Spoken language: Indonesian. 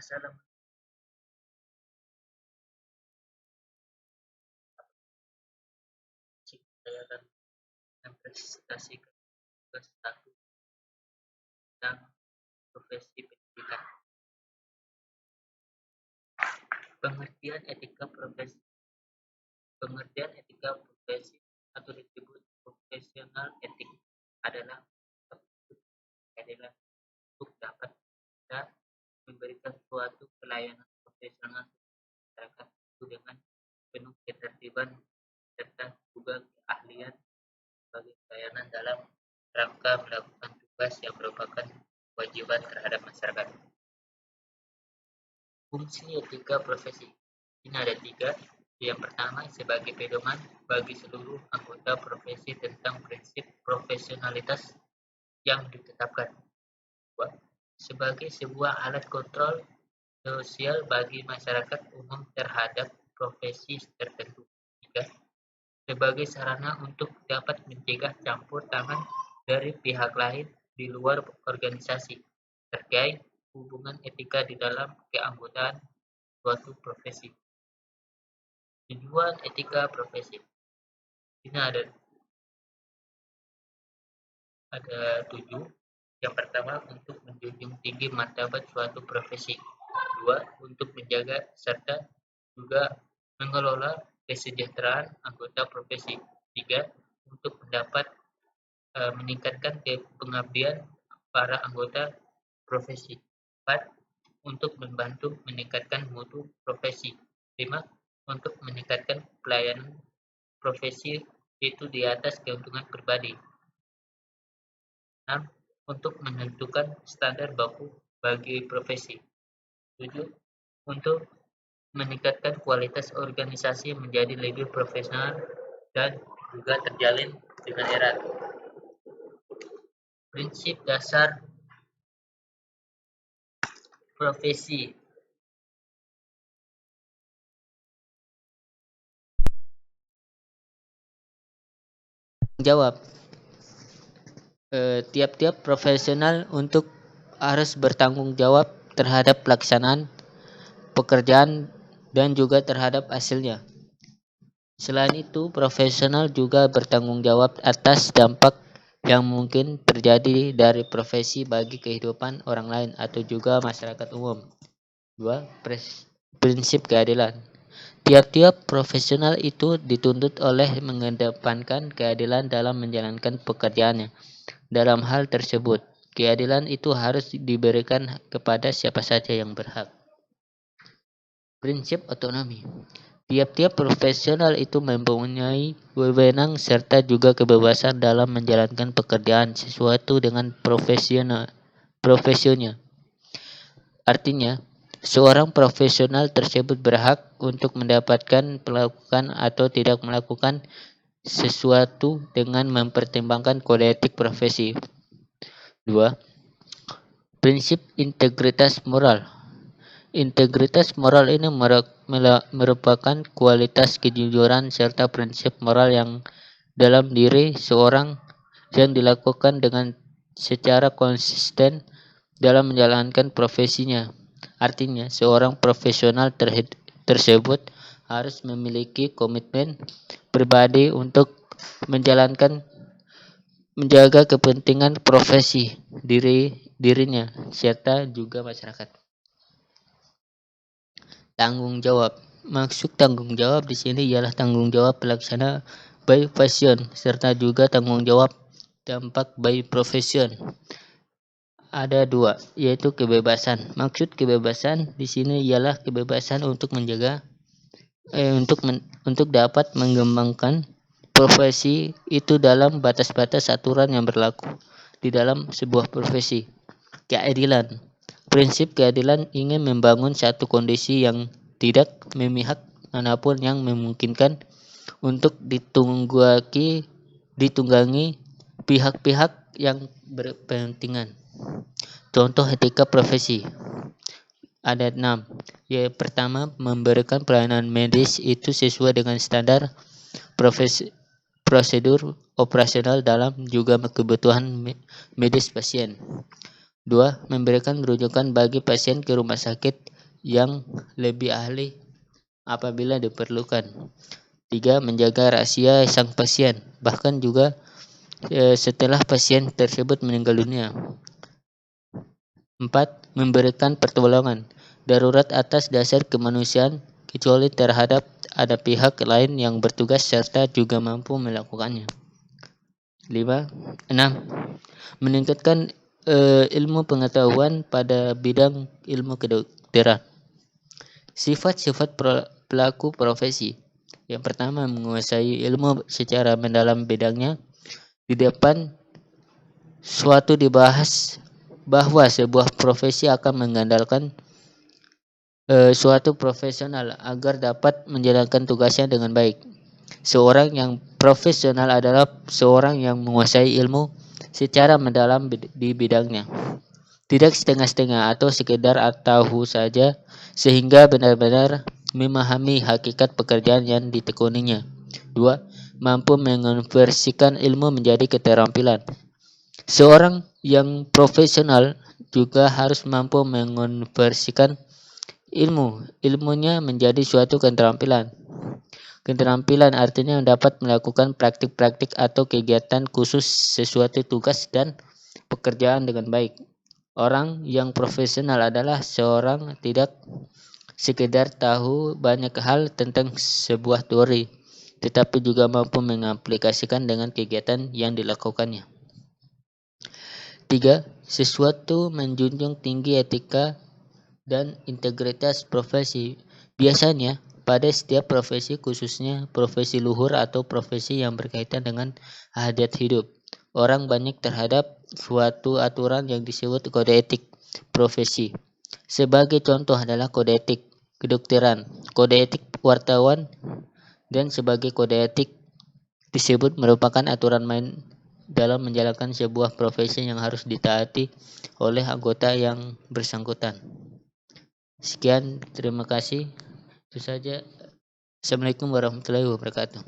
masalah saya dan mempresentasikan tugas satu tentang profesi pendidikan. Pengertian etika profesi. Pengertian etika profesi atau disebut profesional etik adalah untuk dapat kita memberikan suatu pelayanan profesional masyarakat itu dengan penuh ketertiban serta juga keahlian sebagai pelayanan dalam rangka melakukan tugas yang merupakan kewajiban terhadap masyarakat. Fungsi etika profesi ini ada 3. Yang pertama, sebagai pedoman bagi seluruh anggota profesi tentang prinsip profesionalitas yang ditetapkan. 2. Sebagai sebuah alat kontrol sosial bagi masyarakat umum terhadap profesi tertentu. 3. Sebagai sarana untuk dapat mencegah campur tangan dari pihak lain di luar organisasi terkait hubungan etika di dalam keanggotaan suatu profesi. Tujuan etika profesi ini ada 7. Yang pertama, untuk menjunjung tinggi martabat suatu profesi. 2. Untuk menjaga serta juga mengelola kesejahteraan anggota profesi. 3. Untuk meningkatkan pengabdian para anggota profesi. 4. Untuk membantu meningkatkan mutu profesi. 5. Untuk meningkatkan pelayanan profesi itu di atas keuntungan pribadi. 6. Untuk menentukan standar baku bagi profesi. 7. Untuk meningkatkan kualitas organisasi menjadi lebih profesional dan juga terjalin dengan erat. Prinsip dasar profesi. Jawab. Tiap-tiap profesional harus bertanggung jawab terhadap pelaksanaan pekerjaan dan juga terhadap hasilnya. Selain itu, profesional juga bertanggung jawab atas dampak yang mungkin terjadi dari profesi bagi kehidupan orang lain atau juga masyarakat umum. 2. Prinsip keadilan. Tiap-tiap profesional itu dituntut oleh mengedepankan keadilan dalam menjalankan pekerjaannya. Dalam hal tersebut, keadilan itu harus diberikan kepada siapa saja yang berhak. Prinsip otonomi. Tiap-tiap profesional itu mempunyai wewenang serta juga kebebasan dalam menjalankan pekerjaan sesuatu dengan profesinya. Artinya, seorang profesional tersebut berhak untuk mendapatkan, melakukan atau tidak melakukan sesuatu dengan mempertimbangkan kode etik profesi. 2. Prinsip integritas moral. Integritas moral ini merupakan kualitas kejujuran serta prinsip moral yang dalam diri seorang yang dilakukan dengan secara konsisten dalam menjalankan profesinya. Artinya, seorang profesional tersebut harus memiliki komitmen pribadi untuk menjaga kepentingan profesi dirinya serta juga masyarakat. Tanggung jawab. Maksud tanggung jawab di sini ialah tanggung jawab pelaksana by passion serta juga tanggung jawab dampak by profession. Ada 2, yaitu kebebasan. Maksud kebebasan di sini ialah kebebasan untuk menjaga untuk dapat mengembangkan profesi itu dalam batas-batas aturan yang berlaku di dalam sebuah profesi. Keadilan. Prinsip keadilan ingin membangun satu kondisi yang tidak memihak manapun yang memungkinkan untuk ditunggangi pihak-pihak yang berkepentingan. Contoh etika profesi. Ada 6. Yang pertama, memberikan pelayanan medis itu sesuai dengan standar prosedur operasional dalam juga kebutuhan medis pasien. 2. Memberikan rujukan bagi pasien ke rumah sakit yang lebih ahli apabila diperlukan. 3. Menjaga rahasia sang pasien, bahkan juga setelah pasien tersebut meninggal dunia. 4. Memberikan pertolongan darurat atas dasar kemanusiaan kecuali terhadap ada pihak lain yang bertugas serta juga mampu melakukannya. 6. Meningkatkan ilmu pengetahuan pada bidang ilmu kedokteran. Sifat-sifat pelaku profesi. Yang pertama, menguasai ilmu secara mendalam bidangnya. Di depan suatu dibahas bahwa sebuah profesi akan mengandalkan suatu profesional agar dapat menjalankan tugasnya dengan baik. Seorang yang profesional adalah seorang yang menguasai ilmu secara mendalam di bidangnya. Tidak setengah-setengah atau sekedar tahu saja, sehingga benar-benar memahami hakikat pekerjaan yang ditekuninya. 2. Mampu mengonversikan ilmu menjadi keterampilan. Seorang yang profesional juga harus mampu mengonversikan ilmunya menjadi suatu keterampilan. Keterampilan artinya dapat melakukan praktik-praktik atau kegiatan khusus sesuatu tugas dan pekerjaan dengan baik. Orang yang profesional adalah seorang tidak sekedar tahu banyak hal tentang sebuah teori, tetapi juga mampu mengaplikasikan dengan kegiatan yang dilakukannya. 3. Sesuatu menjunjung tinggi etika dan integritas profesi. Biasanya pada setiap profesi, khususnya profesi luhur atau profesi yang berkaitan dengan hajat hidup, orang banyak terhadap suatu aturan yang disebut kode etik profesi. Sebagai contoh adalah kode etik kedokteran, kode etik wartawan, dan sebagai kode etik disebut merupakan aturan main dalam menjalankan sebuah profesi yang harus ditaati oleh anggota yang bersangkutan. Sekian, terima kasih. Itu saja. Assalamualaikum warahmatullahi wabarakatuh.